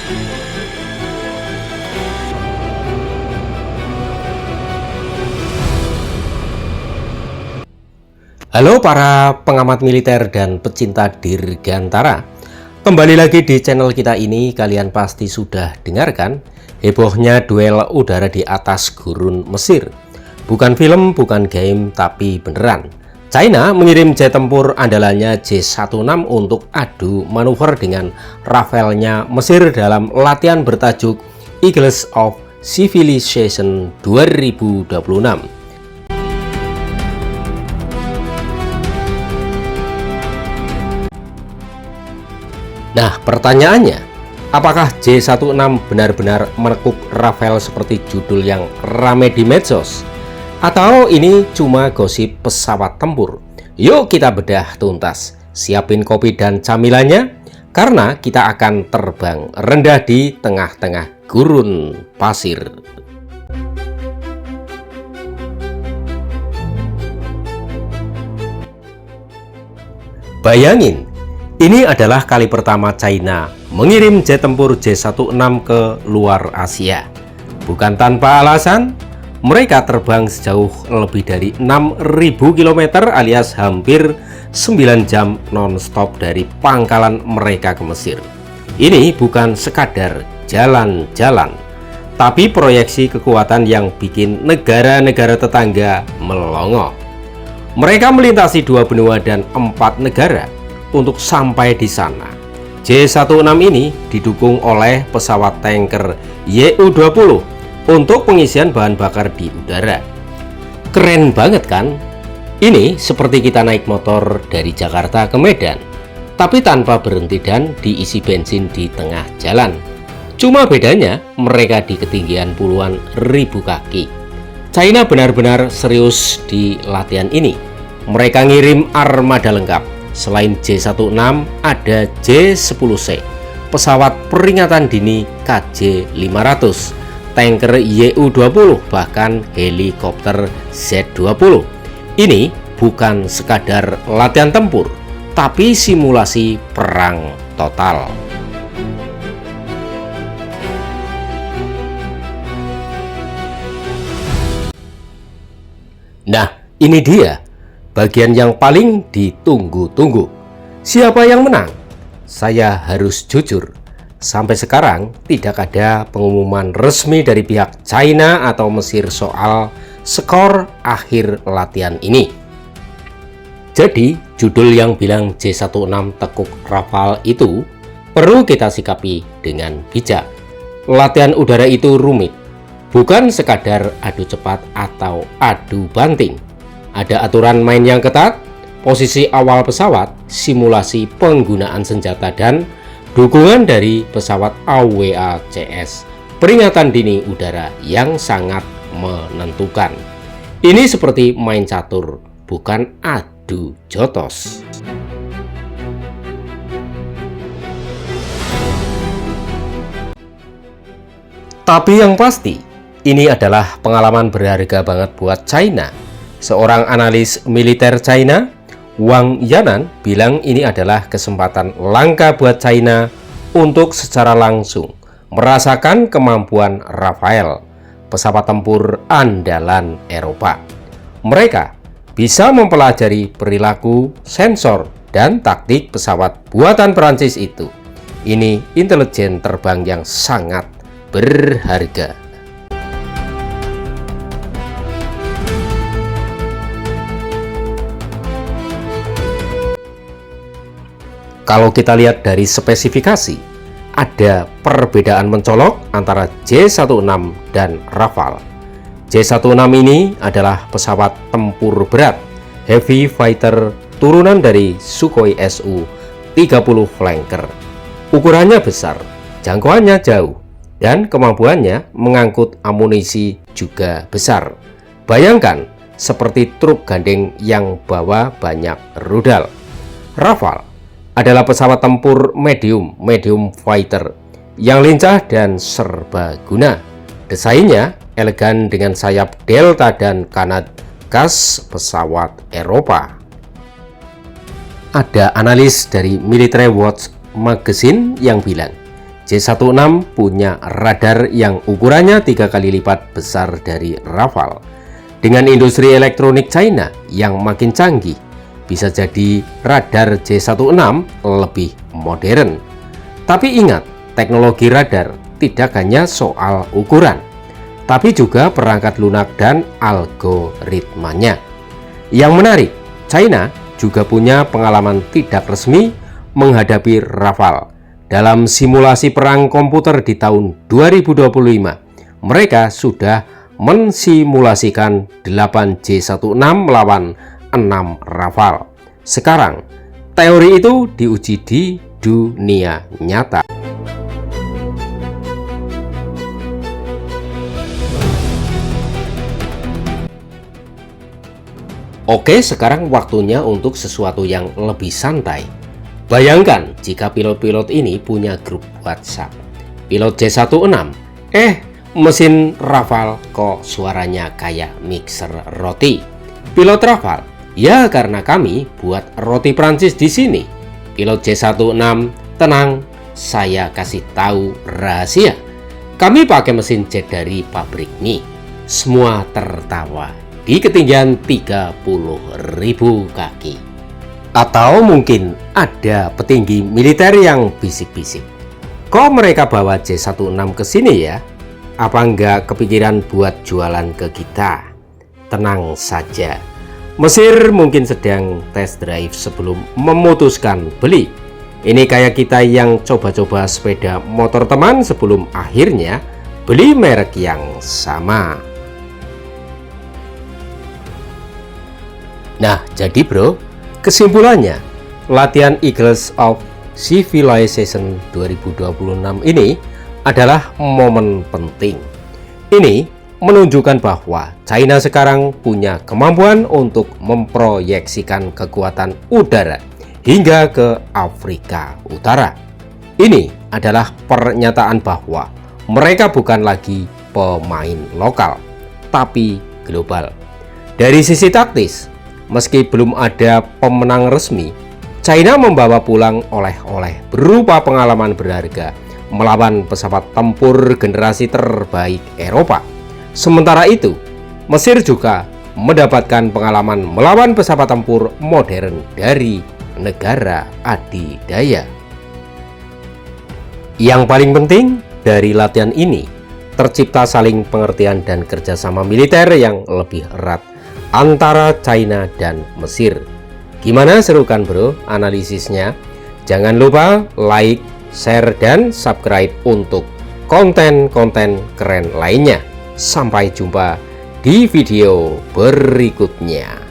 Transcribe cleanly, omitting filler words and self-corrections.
Halo para pengamat militer dan pecinta dirgantara. Kembali lagi di channel kita ini. Kalian pasti sudah dengarkan hebohnya duel udara di atas gurun Mesir. Bukan film, bukan game, tapi beneran. China mengirim jet tempur andalannya J-16 untuk adu manuver dengan Rafale-nya Mesir dalam latihan bertajuk Eagles of Civilization 2026. Nah, pertanyaannya, apakah J-16 benar-benar menekuk Rafale seperti judul yang rame di medsos? Atau ini cuma gosip pesawat tempur? Yuk kita bedah tuntas. Siapin kopi dan camilannya, karena kita akan terbang rendah di tengah-tengah gurun pasir. Bayangin, ini adalah kali pertama China mengirim jet tempur J-16 ke luar Asia. Bukan tanpa alasan, mereka terbang sejauh lebih dari 6.000 km alias hampir 9 jam non-stop dari pangkalan mereka ke Mesir. Ini bukan sekadar jalan-jalan, tapi proyeksi kekuatan yang bikin negara-negara tetangga melongo. Mereka melintasi 2 benua dan 4 negara untuk sampai di sana. J-16 ini didukung oleh pesawat tanker Ju-20 untuk pengisian bahan bakar di udara. Keren banget kan? Ini seperti kita naik motor dari Jakarta ke Medan, tapi tanpa berhenti dan diisi bensin di tengah jalan. Cuma bedanya mereka di ketinggian puluhan ribu kaki. China benar-benar serius di latihan ini. Mereka ngirim armada lengkap. Selain J-16 ada J-10C, pesawat peringatan dini KJ-500, tanker Ju-20, bahkan helikopter Z-20. Ini bukan sekadar latihan tempur, tapi simulasi perang total. Nah, ini dia bagian yang paling ditunggu-tunggu. Siapa yang menang? Saya harus jujur, sampai sekarang tidak ada pengumuman resmi dari pihak China atau Mesir soal skor akhir latihan ini. Jadi, judul yang bilang J-16 tekuk Rafale itu perlu kita sikapi dengan bijak. Latihan udara itu rumit, bukan sekadar adu cepat atau adu banting. Ada aturan main yang ketat, posisi awal pesawat, simulasi penggunaan senjata, dan dukungan dari pesawat AWACS, peringatan dini udara yang sangat menentukan. Ini seperti main catur, bukan adu jotos. Tapi yang pasti, ini adalah pengalaman berharga banget buat China. Seorang analis militer China, Wang Yanan, bilang ini adalah kesempatan langka buat China untuk secara langsung merasakan kemampuan Rafale, pesawat tempur andalan Eropa. Mereka bisa mempelajari perilaku, sensor, dan taktik pesawat buatan Perancis itu. Ini intelijen terbang yang sangat berharga. Kalau kita lihat dari spesifikasi, ada perbedaan mencolok antara J-16 dan Rafale. J-16 ini adalah pesawat tempur berat, heavy fighter turunan dari Sukhoi Su-30 Flanker. Ukurannya besar, jangkauannya jauh, dan kemampuannya mengangkut amunisi juga besar. Bayangkan, seperti truk gandeng yang bawa banyak rudal. Rafale adalah pesawat tempur medium fighter yang lincah dan serbaguna. Desainnya elegan dengan sayap delta dan kanat khas pesawat Eropa. Ada analis dari Military Watch Magazine yang bilang, J16 punya radar yang ukurannya 3 kali lipat besar dari Rafale. Dengan industri elektronik China yang makin canggih, bisa jadi radar J16 lebih modern. Tapi ingat, teknologi radar tidak hanya soal ukuran, tapi juga perangkat lunak dan algoritmanya. Yang menarik, China juga punya pengalaman tidak resmi menghadapi Rafale. Dalam simulasi perang komputer di tahun 2025, mereka sudah mensimulasikan 8 J16 melawan 6 Rafale. Sekarang, teori itu diuji di dunia nyata. Oke, sekarang waktunya untuk sesuatu yang lebih santai. Bayangkan jika pilot-pilot ini punya grup WhatsApp. Pilot J16, mesin Rafale kok suaranya kayak mixer roti. Pilot Rafale, ya karena kami buat roti Prancis di sini. Pilot J16, tenang, saya kasih tahu rahasia. Kami pakai mesin jet dari pabrik mie. Semua tertawa di ketinggian 30.000 kaki. Atau mungkin ada petinggi militer yang bisik-bisik, kok mereka bawa J16 ke sini ya? Apa enggak kepikiran buat jualan ke kita? Tenang saja, Mesir mungkin sedang test drive sebelum memutuskan beli. Ini kayak kita yang coba-coba sepeda motor teman sebelum akhirnya beli merek yang sama. Nah, jadi bro, kesimpulannya, latihan Eagles of Civilization 2026 ini adalah momen penting. Ini menunjukkan bahwa China sekarang punya kemampuan untuk memproyeksikan kekuatan udara hingga ke Afrika Utara. Ini adalah pernyataan bahwa mereka bukan lagi pemain lokal, tapi global. Dari sisi taktis, meski belum ada pemenang resmi, China membawa pulang oleh-oleh berupa pengalaman berharga melawan pesawat tempur generasi terbaik Eropa. Sementara itu, Mesir juga mendapatkan pengalaman melawan pesawat tempur modern dari negara adidaya. Yang paling penting dari latihan ini, tercipta saling pengertian dan kerjasama militer yang lebih erat antara China dan Mesir. Gimana, seru kan bro analisisnya? Jangan lupa like, share, dan subscribe untuk konten-konten keren lainnya. Sampai jumpa di video berikutnya.